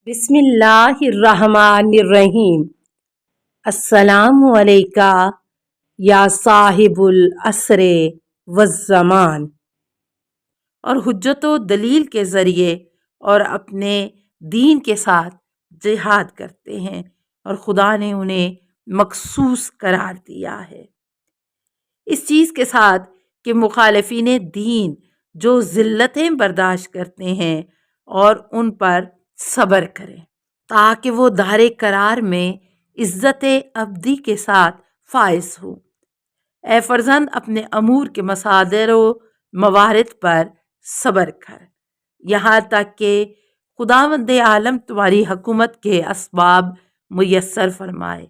بسم اللہ الرحمن الرحیم۔ السلام علیکہ یا صاحب العصر والزمان۔ اور حجت و دلیل کے ذریعے اور اپنے دین کے ساتھ جہاد کرتے ہیں، اور خدا نے انہیں مخصوص قرار دیا ہے اس چیز کے ساتھ کہ مخالفین دین جو ذلتیں برداشت کرتے ہیں اور ان پر صبر کریں تاکہ وہ دار قرار میں عزت ابدی کے ساتھ فائز ہو۔ اے فرزند، اپنے امور کے مصادر و موارد پر صبر کر یہاں تک کہ خداوند عالم تمہاری حکومت کے اسباب میسر فرمائے،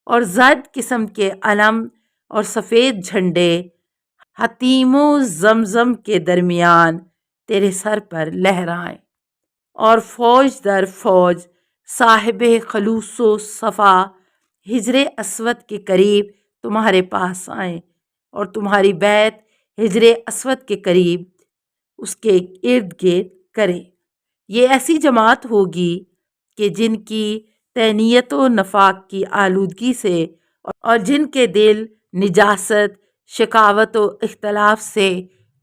اور زرد قسم کے علم اور سفید جھنڈے حتیم و زمزم کے درمیان تیرے سر پر لہرائیں، اور فوج در فوج صاحب خلوص و صفا حجر اسود کے قریب تمہارے پاس آئیں، اور تمہاری بیعت حجر اسود کے قریب اس کے ارد گرد کریں۔ یہ ایسی جماعت ہوگی کہ جن کی طینیت و نفاق کی آلودگی سے اور جن کے دل نجاست، شقاوت و اختلاف سے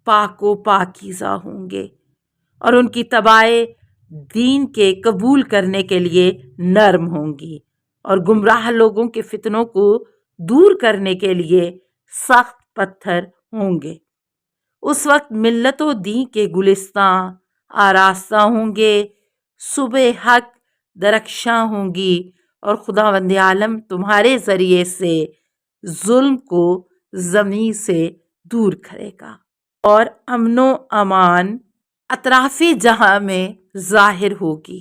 پاک و پاکیزہ ہوں گے، اور ان کی طبائع دین کے قبول کرنے کے لیے نرم ہوں گی، اور گمراہ لوگوں کے فتنوں کو دور کرنے کے لیے سخت پتھر ہوں گے۔ اس وقت ملت و دین کے گلستاں آراستہ ہوں گے، صبح حق درخشاں ہوں گی، اور خداوند عالم تمہارے ذریعے سے ظلم کو زمین سے دور کرے گا، اور امن و امان اطراف جہاں میں ظاہر ہوگی،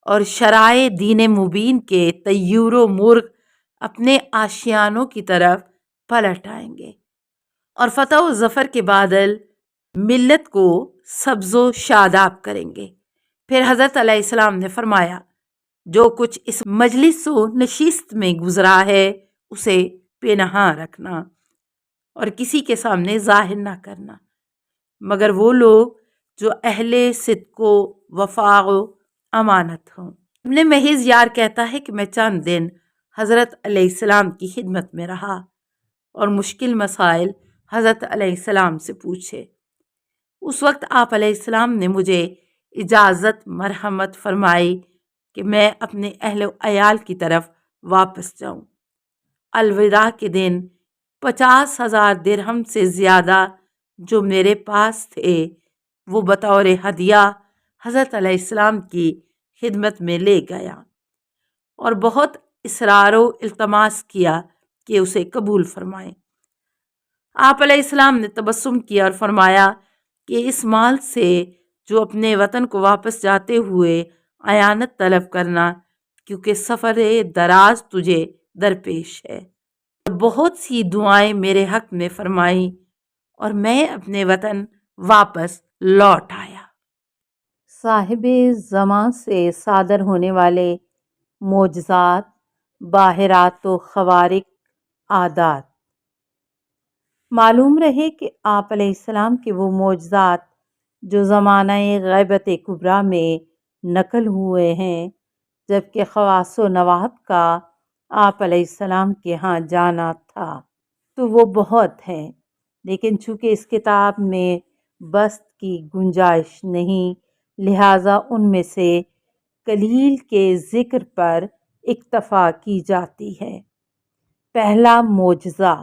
اور شرائع دین مبین کے طیور و مرغ اپنے آشیانوں کی طرف پلٹ آئیں گے، اور فتح و ظفر کے بادل ملت کو سبز و شاداب کریں گے۔ پھر حضرت علیہ السلام نے فرمایا، جو کچھ اس مجلس و نشست میں گزرا ہے اسے پنہاں رکھنا اور کسی کے سامنے ظاہر نہ کرنا، مگر وہ لوگ جو اہل صدق و وفا و امانت ہوں۔ ابن محض یار کہتا ہے کہ میں چند دن حضرت علیہ السلام کی خدمت میں رہا اور مشکل مسائل حضرت علیہ السلام سے پوچھے۔ اس وقت آپ علیہ السلام نے مجھے اجازت مرحمت فرمائی کہ میں اپنے اہل و عیال کی طرف واپس جاؤں۔ الوداع کے دن 50,000 درہم سے زیادہ جو میرے پاس تھے وہ بطور ہدیہ حضرت علیہ السلام کی خدمت میں لے گیا، اور بہت اصرار و التماس کیا کہ اسے قبول فرمائیں۔ آپ علیہ السلام نے تبسم کیا اور فرمایا کہ اس مال سے جو اپنے وطن کو واپس جاتے ہوئے اعانت طلب کرنا، کیونکہ سفر دراز تجھے درپیش ہے۔ بہت سی دعائیں میرے حق میں فرمائیں، اور میں اپنے وطن واپس لوٹ آیا۔ صاحب زمان سے صادر ہونے والے معجزات، باہرات و خوارق عادات۔ معلوم رہے کہ آپ علیہ السلام کے وہ معجزات جو زمانہ غیبت کبریٰ میں نقل ہوئے ہیں، جبکہ خواص و نواحب کا آپ علیہ السلام کے ہاں جانا تھا، تو وہ بہت ہیں، لیکن چونکہ اس کتاب میں بسط کی گنجائش نہیں، لہٰذا ان میں سے قلیل کے ذکر پر اکتفا کی جاتی ہے۔ پہلا معجزہ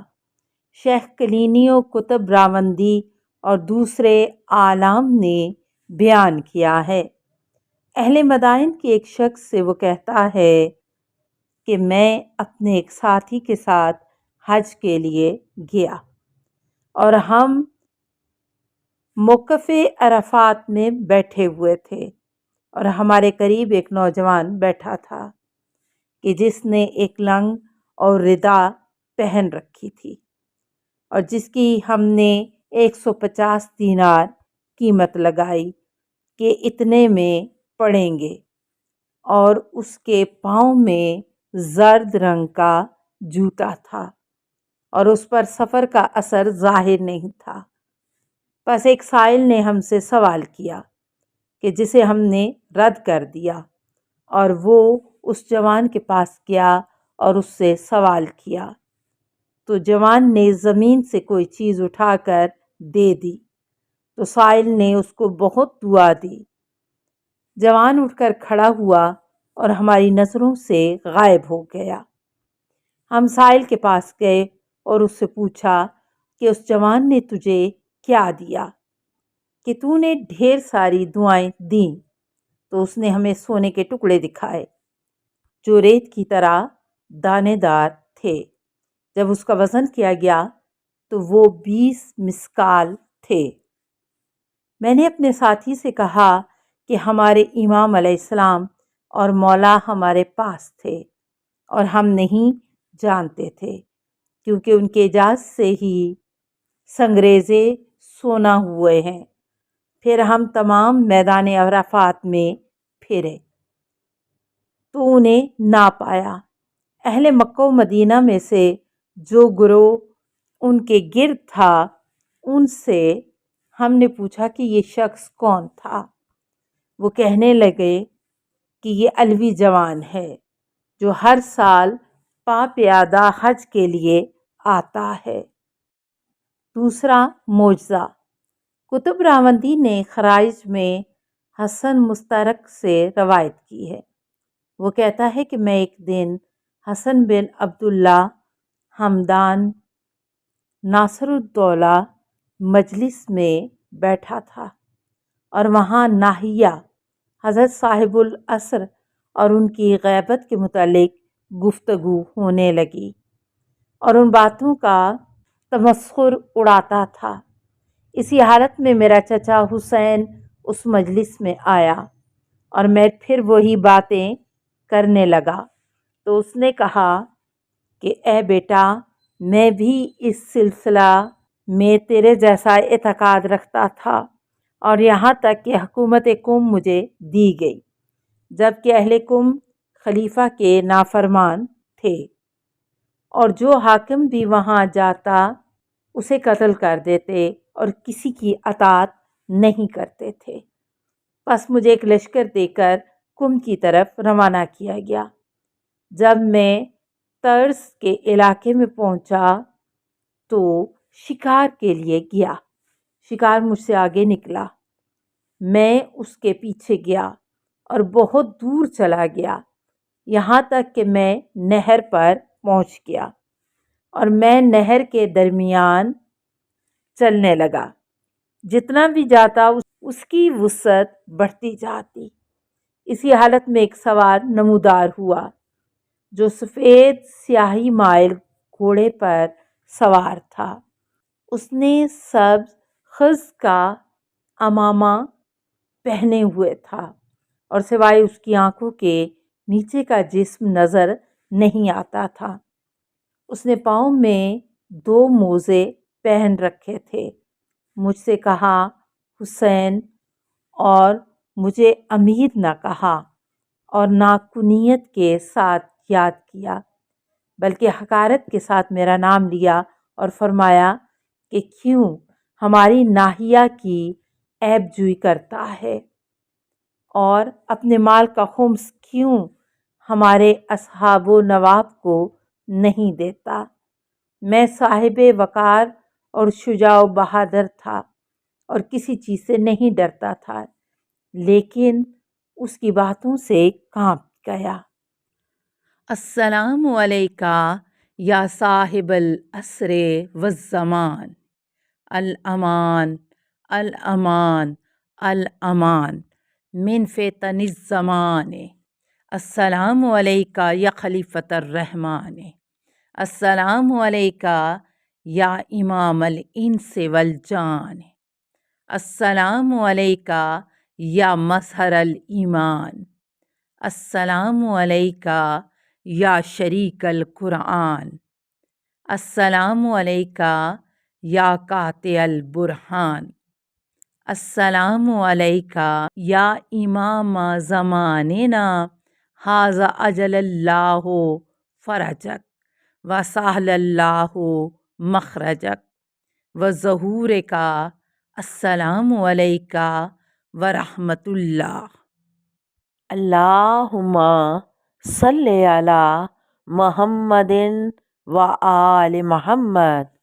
شیخ کلینی و کتب راوندی اور دوسرے اعلام نے بیان کیا ہے۔ اہل مدائن کے ایک شخص سے وہ کہتا ہے کہ میں اپنے ایک ساتھی کے ساتھ حج کے لیے گیا، اور ہم موقف عرفات میں بیٹھے ہوئے تھے، اور ہمارے قریب ایک نوجوان بیٹھا تھا کہ جس نے ایک لنگ اور ردا پہن رکھی تھی، اور جس کی ہم نے 150 دینار قیمت لگائی کہ اتنے میں پڑیں گے، اور اس کے پاؤں میں زرد رنگ کا جوتا تھا، اور اس پر سفر کا اثر ظاہر نہیں تھا۔ پس ایک سائل نے ہم سے سوال کیا کہ جسے ہم نے رد کر دیا، اور وہ اس جوان کے پاس گیا اور اس سے سوال کیا، تو جوان نے زمین سے کوئی چیز اٹھا کر دے دی، تو سائل نے اس کو بہت دعا دی۔ جوان اٹھ کر کھڑا ہوا اور ہماری نظروں سے غائب ہو گیا۔ ہم سائل کے پاس گئے اور اس سے پوچھا کہ اس جوان نے تجھے کیا دیا کہ تو نے ڈھیر ساری دعائیں دیں؟ تو اس نے ہمیں سونے کے ٹکڑے دکھائے جو ریت کی طرح دانے دار تھے۔ جب اس کا وزن کیا گیا تو وہ 20 مسکال تھے۔ میں نے اپنے ساتھی سے کہا کہ ہمارے امام علیہ السلام اور مولا ہمارے پاس تھے اور ہم نہیں جانتے تھے، کیونکہ ان کے اجازت سے ہی سنگریزے سونا ہوئے ہیں۔ پھر ہم تمام میدان عرفات میں پھرے تو انہیں نہ پایا۔ اہل مکہ و مدینہ میں سے جو گروہ ان کے گرد تھا، ان سے ہم نے پوچھا کہ یہ شخص کون تھا؟ وہ کہنے لگے کہ یہ علوی جوان ہے جو ہر سال پا پیادہ حج کے لیے آتا ہے۔ دوسرا معجزہ، کتب راوندی نے خرائج میں حسن مسترک سے روایت کی ہے۔ وہ کہتا ہے کہ میں ایک دن حسن بن عبداللہ حمدان ناصر الدولہ مجلس میں بیٹھا تھا، اور وہاں ناہیہ حضرت صاحب العصر اور ان کی غیبت کے متعلق گفتگو ہونے لگی، اور ان باتوں کا تمسخر اڑاتا تھا۔ اسی حالت میں میرا چچا حسین اس مجلس میں آیا اور میں پھر وہی باتیں کرنے لگا، تو اس نے کہا کہ اے بیٹا، میں بھی اس سلسلہ میں تیرے جیسا اعتقاد رکھتا تھا، اور یہاں تک کہ حکومت قم مجھے دی گئی، جبکہ اہل قم خلیفہ کے نافرمان تھے، اور جو حاکم بھی وہاں جاتا اسے قتل کر دیتے اور کسی کی اطاعت نہیں کرتے تھے۔ پس مجھے ایک لشکر دے کر قم کی طرف روانہ کیا گیا۔ جب میں طرز کے علاقے میں پہنچا تو شکار کے لیے گیا۔ شکار مجھ سے آگے نکلا، میں اس کے پیچھے گیا اور بہت دور چلا گیا، یہاں تک کہ میں نہر پر پہنچ گیا، اور میں نہر کے درمیان چلنے لگا۔ جتنا بھی جاتا اس کی وسعت بڑھتی جاتی۔ اسی حالت میں ایک سوار نمودار ہوا جو سفید سیاہی مائل گھوڑے پر سوار تھا۔ اس نے سبز خز کا عمامہ پہنے ہوئے تھا، اور سوائے اس کی آنکھوں کے نیچے کا جسم نظر نہیں آتا تھا۔ اس نے پاؤں میں 2 موزے پہن رکھے تھے۔ مجھ سے کہا حسین، اور مجھے امیر نہ کہا اور نہ کنیت کے ساتھ یاد کیا، بلکہ حقارت کے ساتھ میرا نام لیا اور فرمایا کہ کیوں ہماری ناحیہ کی عیب جوئی کرتا ہے، اور اپنے مال کا خمس کیوں ہمارے اصحاب و نواب کو نہیں دیتا۔ میں صاحب وقار اور شجاع و بہادر تھا اور کسی چیز سے نہیں ڈرتا تھا، لیکن اس کی باتوں سے کانپ گیا۔ السلام علیکہ یا صاحب العصر والزمان، الامان الامان الامان من فتن الزمان۔ السلام علیکہ یا خلیفۃ الرحمن، السلام علیکہ یا امام الانس والجان، السلام علیکہ یا مظہر الایمان، السلام علیکہ یا شریک القرآن، السلام علیکہ یا قاطع البرہان، السلام علیکہ یا امام زماننا، ھذا اجل اللہ فرجک وسہل اللہ مخرجک وظہورک، السلام علیکہ ورحمۃ اللہ۔ اللہم صلی علی محمد و آل محمد۔